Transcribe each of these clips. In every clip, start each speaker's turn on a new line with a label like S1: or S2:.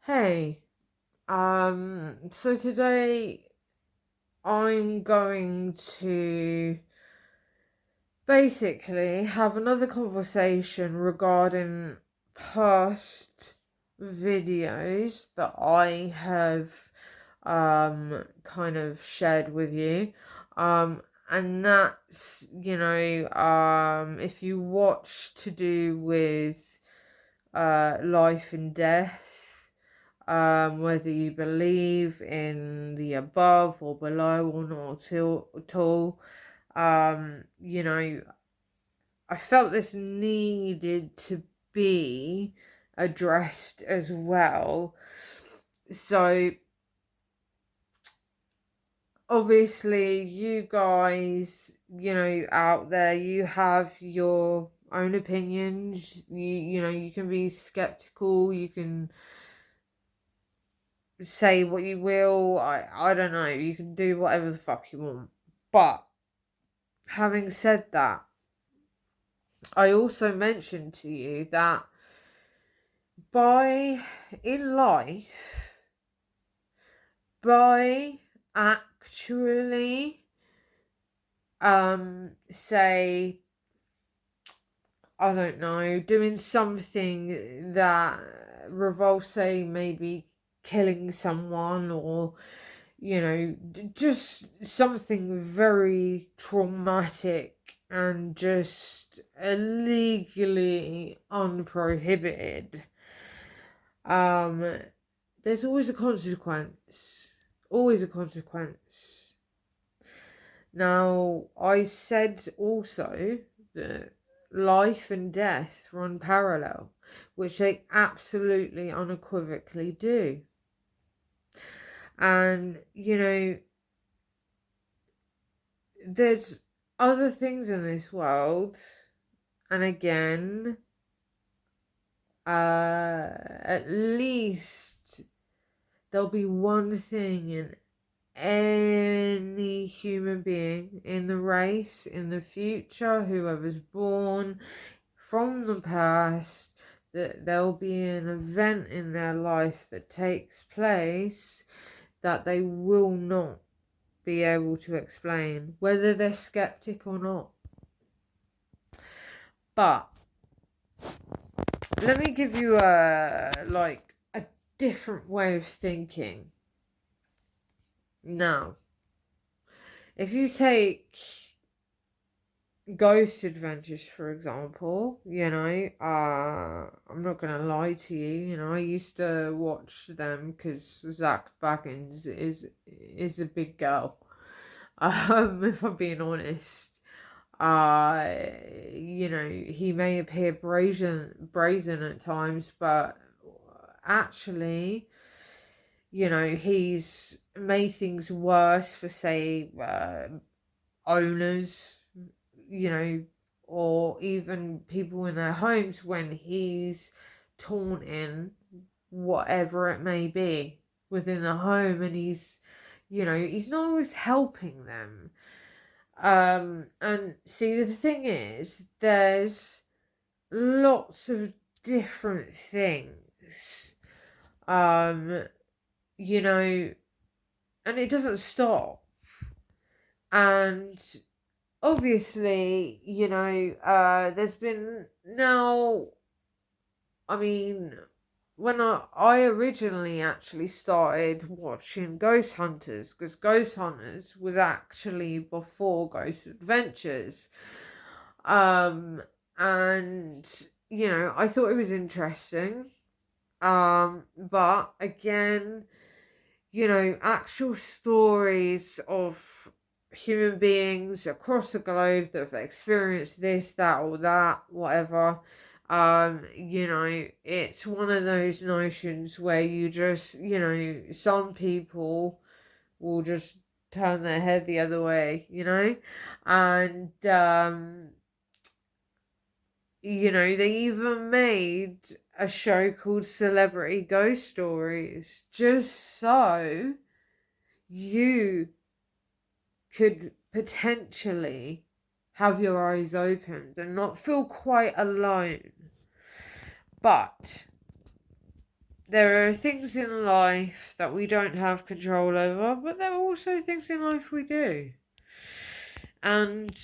S1: Hey, so today I'm going to basically have another conversation regarding past videos that I have kind of shared with you. And that's, if you watch to do with life and death, whether you believe in the above or below or not at all. You know, I felt this needed to be addressed as well. So, obviously, you guys, out there, you have your own opinions. You can be skeptical, you can say what you will. I don't know. You can do whatever the fuck you want. But having said that, I also mentioned to you that by in life, by actually say, I don't know, doing something that revolves, say, maybe killing someone, or just something very traumatic and just illegally unprohibited. Um, there's always a consequence. Always a consequence. Now, I said also that life and death run parallel, which they absolutely unequivocally do. And, there's other things in this world, and again, at least there'll be one thing in any human being in the race, in the future, whoever's born from the past, that there'll be an event in their life that takes place that they will not be able to explain, whether they're skeptic or not. But let me give you a different way of thinking. Now, if you take Ghost Adventures, for example, I'm not gonna lie to you, I used to watch them because Zach Baggins is a big girl. If I'm being honest. He may appear brazen at times, but actually, he's made things worse for, say, owners, or even people in their homes when he's taunting whatever it may be within the home, and he's not always helping them. And see, the thing is, there's lots of different things, um, you know, and it doesn't stop. And obviously, there's been now, I mean, when I originally actually started watching Ghost Hunters, because Ghost Hunters was actually before Ghost Adventures. And I thought it was interesting. But again, actual stories of human beings across the globe that have experienced this, that, or that, whatever. It's one of those notions where you just, some people will just turn their head the other way, and they even made a show called Celebrity Ghost Stories just so you could potentially have your eyes opened and not feel quite alone. But there are things in life that we don't have control over, but there are also things in life we do. And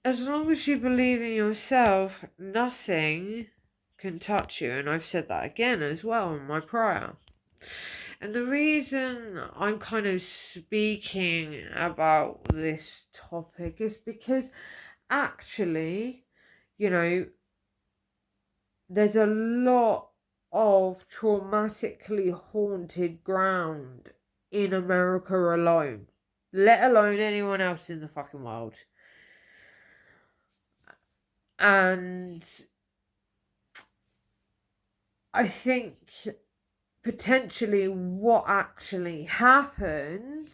S1: as long as you believe in yourself, nothing can touch you. And I've said that again as well in my prayer. And the reason I'm kind of speaking about this topic is because actually, you know, there's a lot of traumatically haunted ground in America alone, let alone anyone else in the fucking world. And I think potentially what actually happened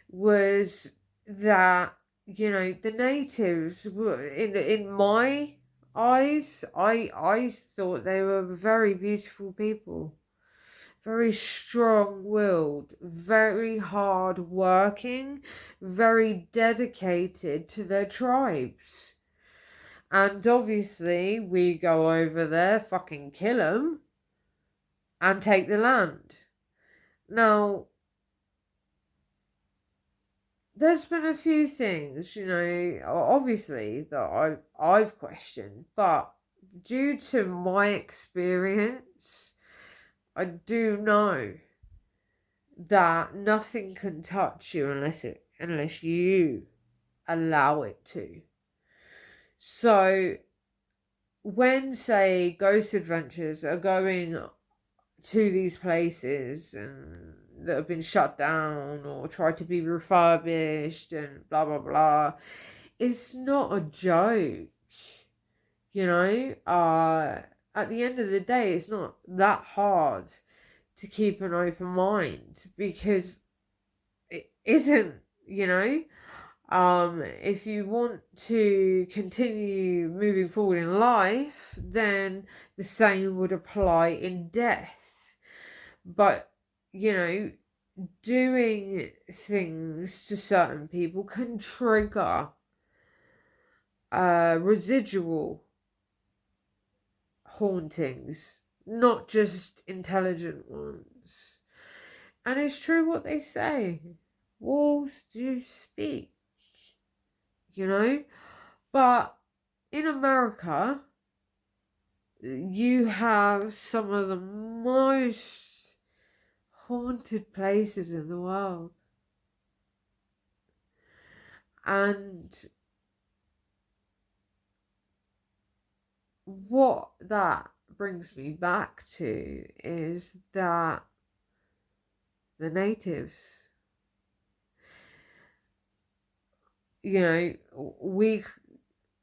S1: was that, you know, the natives were, in my eyes, I thought they were very beautiful people, very strong-willed, very hard-working, very dedicated to their tribes. And obviously we go over there, fucking kill them, and take the land. Now, there's been a few things, you know, obviously that I've questioned, but due to my experience, I do know that nothing can touch you unless you allow it to. So when, say, Ghost Adventures are going to these places and that have been shut down or tried to be refurbished and blah blah blah, it's not a joke, you know. At the end of the day, it's not that hard to keep an open mind, because it isn't, you know. If you want to continue moving forward in life, then the same would apply in death. But, you know, doing things to certain people can trigger residual hauntings, not just intelligent ones. And it's true what they say. Walls do speak, you know? But in America, you have some of the most haunted places in the world. And what that brings me back to is that the natives, you know,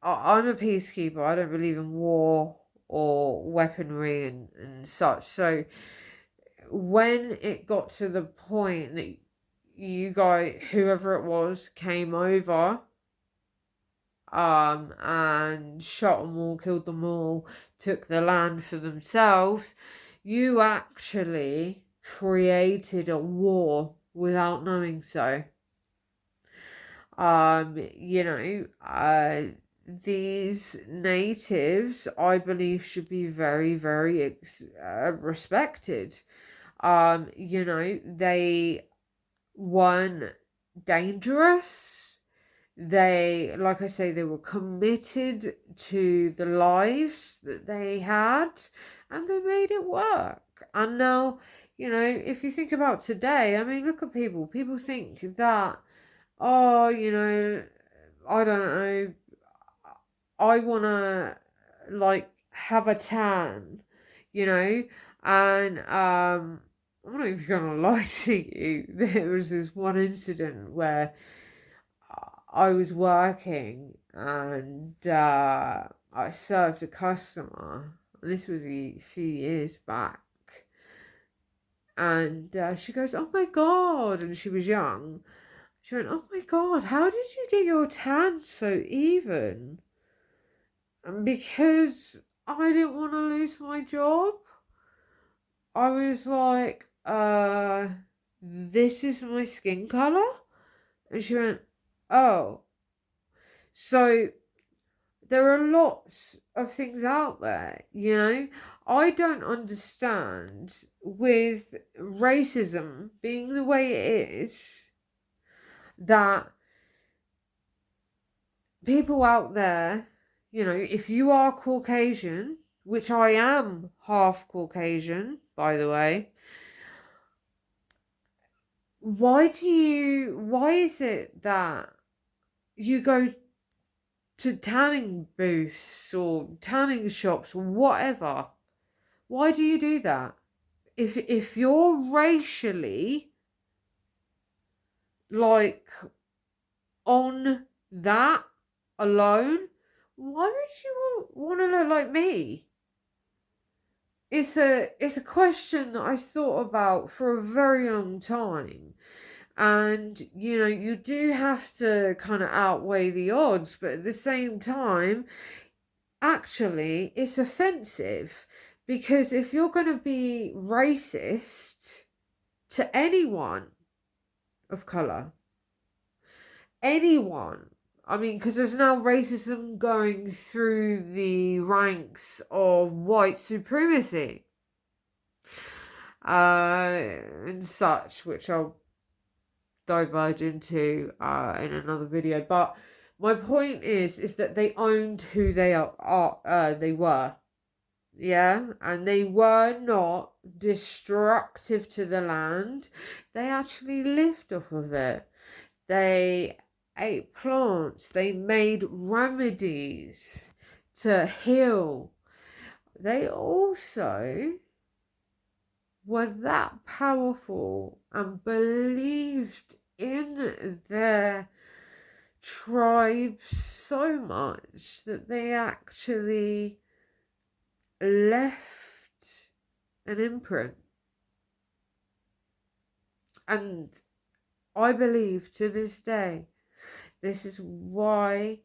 S1: I'm a peacekeeper. I don't believe in war or weaponry and such. So when it got to the point that you guys, whoever it was, came over and shot them all, killed them all, took the land for themselves, you actually created a war without knowing so. You know, these natives, I believe, should be very, very respected. You know, they weren't dangerous. They, like I say, they were committed to the lives that they had, and they made it work. And now, you know, if you think about today, I mean, look at people. People think that, oh, you know, I don't know, I want to, like, have a tan, you know, and I'm not even gonna lie to you. There was this one incident where I was working and I served a customer. This was a few years back. And she goes, "Oh my God," and she was young. She went, "Oh my God, how did you get your tan so even?" And because I didn't want to lose my job, I was like, this is my skin colour? And she went, "Oh." So there are lots of things out there, you know. I don't understand, with racism being the way it is, that people out there, you know, if you are Caucasian, which I am half Caucasian, by the way, why is it that you go to tanning booths or tanning shops or whatever? Why do you do that? If you're racially, like, on that alone, why would you want to look like me? It's a question that I thought about for a very long time. And you know, you do have to kind of outweigh the odds, but at the same time, actually, it's offensive, because if you're going to be racist to anyone of color, anyone, I mean, because there's now racism going through the ranks of white supremacy, and such, which I'll diverge into in another video. But my point is that they owned who they were, yeah, and they were not destructive to the land. They actually lived off of it. They ate plants. They made remedies to heal. They also were that powerful and believed in their tribe so much that they actually left an imprint. And I believe to this day, this is why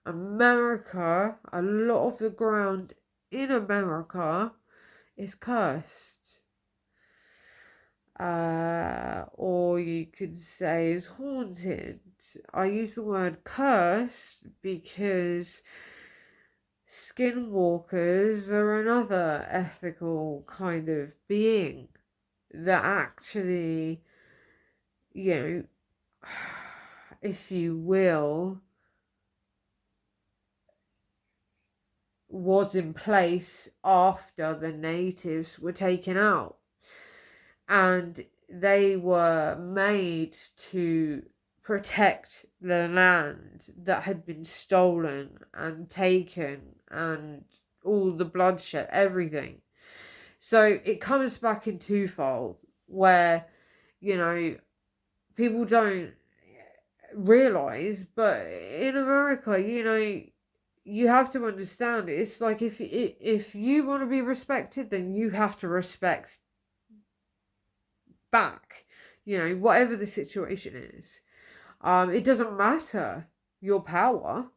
S1: America, a lot of the ground in America, is cursed. Or you could say is haunted. I use the word cursed because Skinwalkers are another ethical kind of being that actually, you know, if you will, was in place after the natives were taken out. And they were made to protect the land that had been stolen and taken, and all the bloodshed, everything. So it comes back in twofold, where, you know, people don't realize, but in America, you know, you have to understand, it's like, if you want to be respected, then you have to respect back, you know, whatever the situation is. It doesn't matter your power.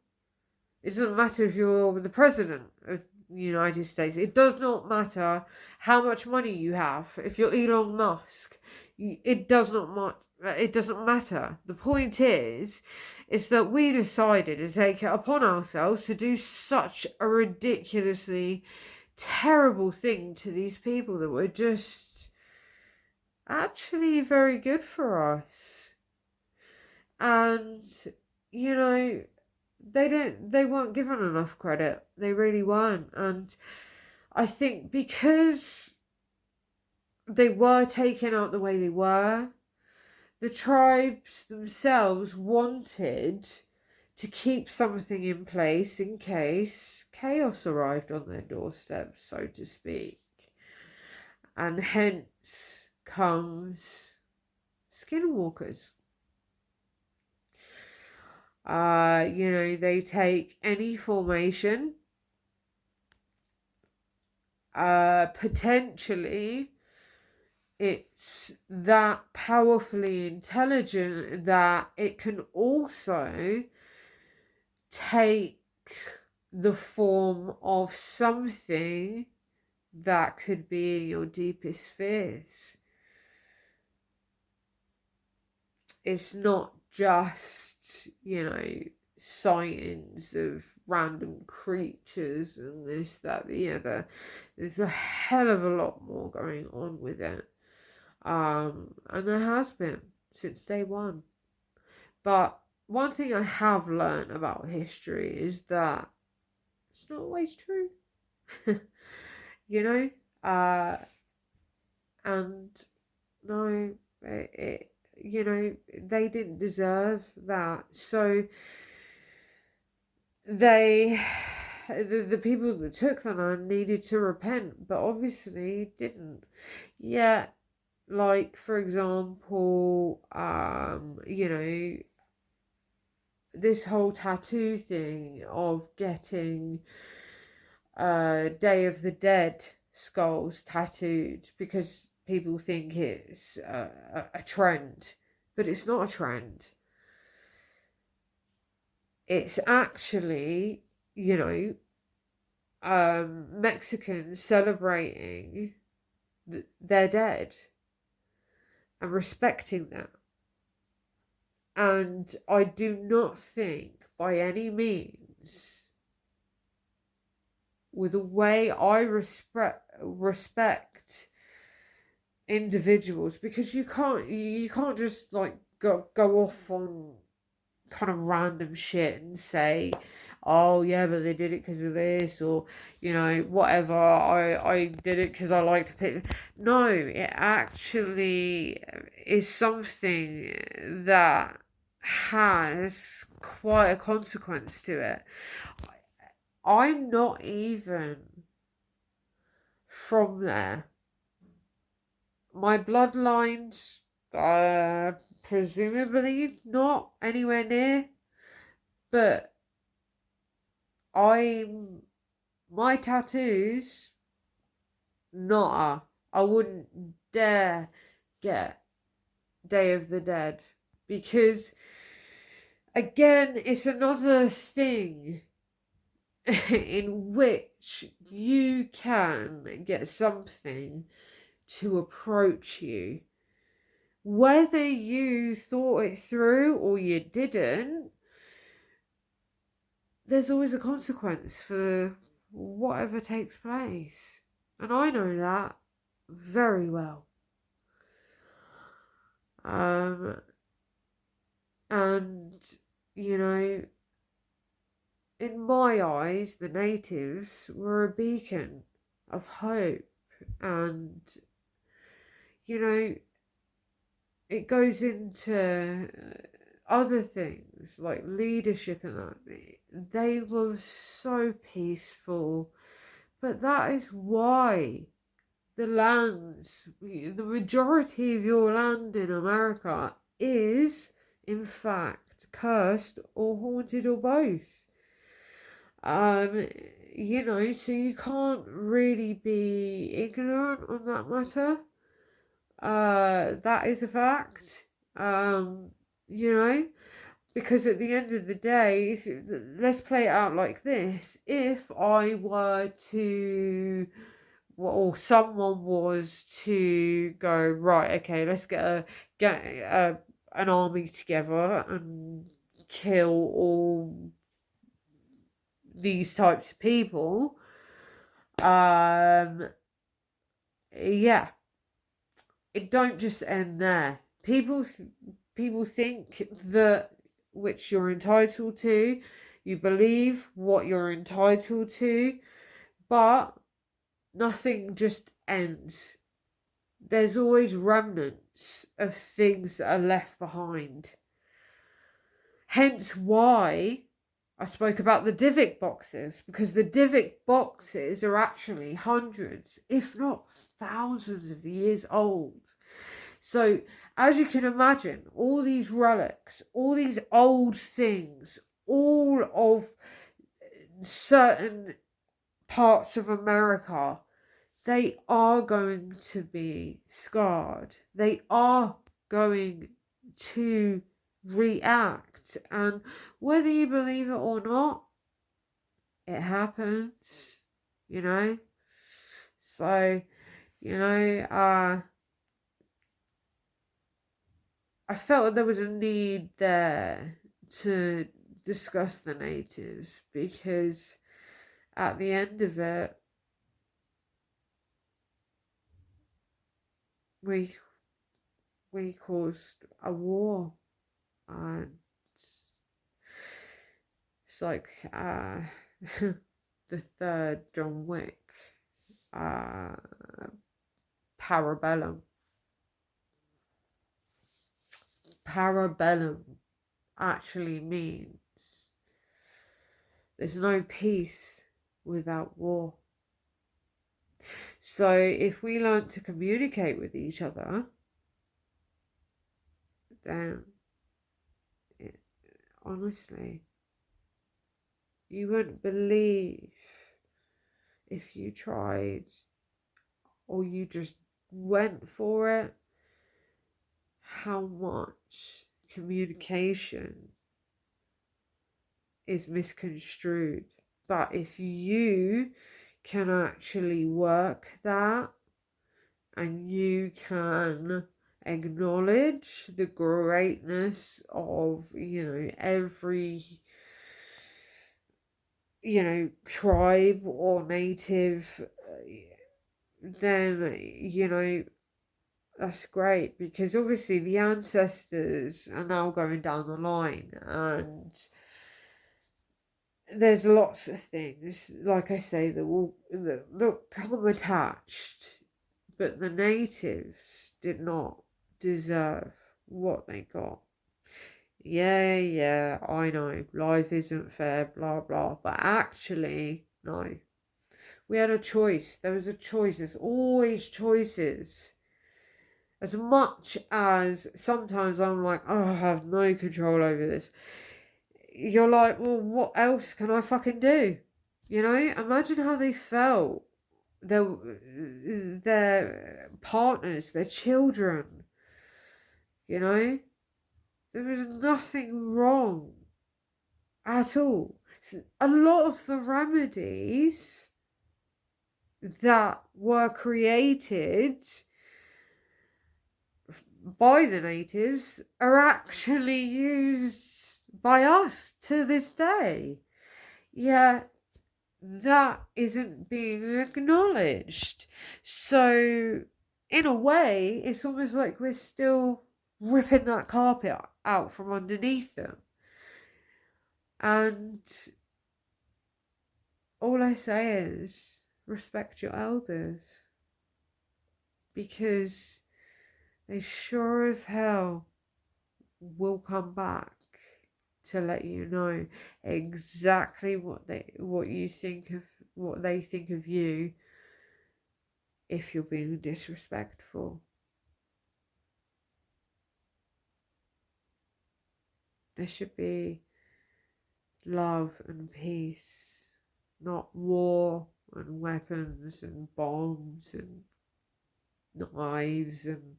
S1: It doesn't matter if you're the president of the United States. It does not matter how much money you have. If you're Elon Musk, it doesn't matter. The point is that we decided to take it upon ourselves to do such a ridiculously terrible thing to these people that were just actually very good for us. And, you know, they weren't given enough credit. They really weren't. And I think because they were taken out the way they were, the tribes themselves wanted to keep something in place in case chaos arrived on their doorstep, so to speak. And hence comes Skinwalkers. You know, they take any formation, potentially it's that powerfully intelligent that it can also take the form of something that could be your deepest fears. It's not just, you know, sightings of random creatures and this, that, the other. There's a hell of a lot more going on with it. And there has been since day one. But one thing I have learned about history is that it's not always true. You know? And no, you know, they didn't deserve that. So the people that took the land needed to repent, but obviously didn't. Yeah, like for example, you know, this whole tattoo thing of getting Day of the Dead skulls tattooed because people think it's a trend, but it's not a trend. It's actually, you know, Mexicans celebrating their dead and respecting that. And I do not think by any means, with the way I respect individuals, because you can't just like go off on kind of random shit and say, oh yeah, but they did it because of this, or you know, whatever, I did it because I like to pick. No, it actually is something that has quite a consequence to it. I'm not even from there. My bloodlines, presumably not anywhere near, but my tattoos, not I wouldn't dare get Day of the Dead, because again, it's another thing in which you can get something to approach you. Whether you thought it through or you didn't, there's always a consequence for whatever takes place. And I know that very well. And, you know, in my eyes, the natives were a beacon of hope. And, you know, it goes into other things like leadership and that. They were so peaceful. But that is why the majority of your land in America is, in fact, cursed or haunted or both. You know, so you can't really be ignorant on that matter. That is a fact. You know, because at the end of the day, let's play it out like this: if I were to, or someone was to go, right, okay, let's get an army together and kill all these types of people, yeah, it don't just end there. People think that which you're entitled to, you believe what you're entitled to, but nothing just ends. There's always remnants of things that are left behind. Hence why I spoke about the Divic boxes, because the Divic boxes are actually hundreds, if not thousands of years old. So, as you can imagine, all these relics, all these old things, all of certain parts of America, they are going to be scarred. They are going to react. And whether you believe it or not, it happens, you know. So, you know, I felt there was a need there to discuss the natives, because at the end of it, we caused a war, and it's like the third John Wick, uh, Parabellum. Parabellum actually means there's no peace without war. So if we learn to communicate with each other, then honestly, you wouldn't believe, if you tried or you just went for it, how much communication is misconstrued. But if you can actually work that, and you can acknowledge the greatness of, every, tribe or native, then, that's great, because obviously the ancestors are now going down the line, and there's lots of things, like I say, that come attached, but the natives did not deserve what they got. Yeah, I know, life isn't fair, blah, blah, but actually, no. We had a choice. There was a choice. There's always choices. As much as sometimes I'm like, oh, I have no control over this. You're like, well, what else can I fucking do? Imagine how they felt. Their partners, their children. There was nothing wrong at all. So a lot of the remedies that were created by the natives are actually used by us to this day. Yeah, that isn't being acknowledged. So, in a way, it's almost like we're still ripping that carpet out from underneath them. And all I say is respect your elders, because they sure as hell will come back to let you know exactly what they think of you if you're being disrespectful. There should be love and peace, not war and weapons and bombs and knives. And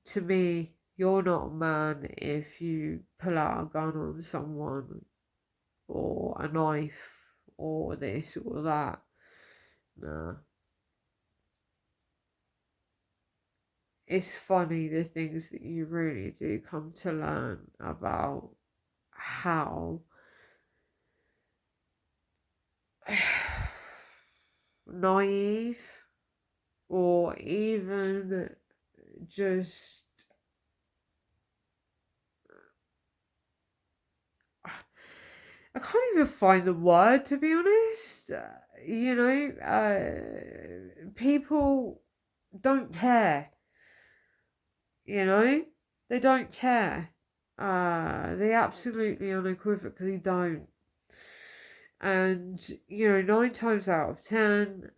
S1: to me, you're not a man if you pull out a gun on someone, or a knife, or this or that. Nah. It's funny the things that you really do come to learn about how naive, or even just, I can't even find the word, to be honest. People don't care. They don't care. They absolutely unequivocally don't. And 9 times out of 10,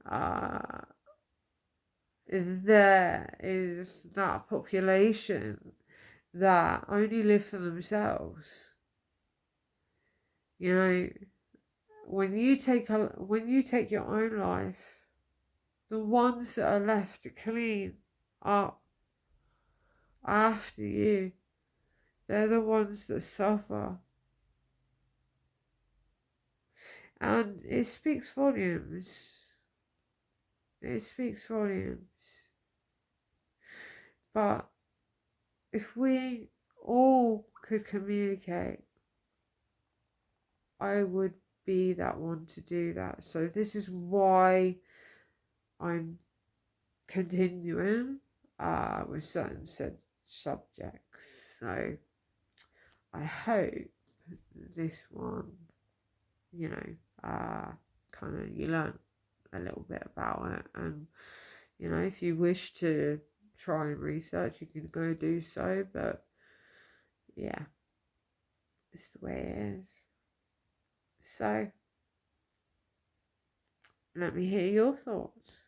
S1: there is that population that only live for themselves. When you take your own life, the ones that are left to clean up after you, they're the ones that suffer. And it speaks volumes. It speaks volumes. But if we all could communicate I would be that one to do that. So this is why I'm continuing with certain said subjects. So I hope this one, you know, kind of you learn a little bit about it, and you know, if you wish to try and research, you can go do so. But yeah, it's the way it is. So let me hear your thoughts.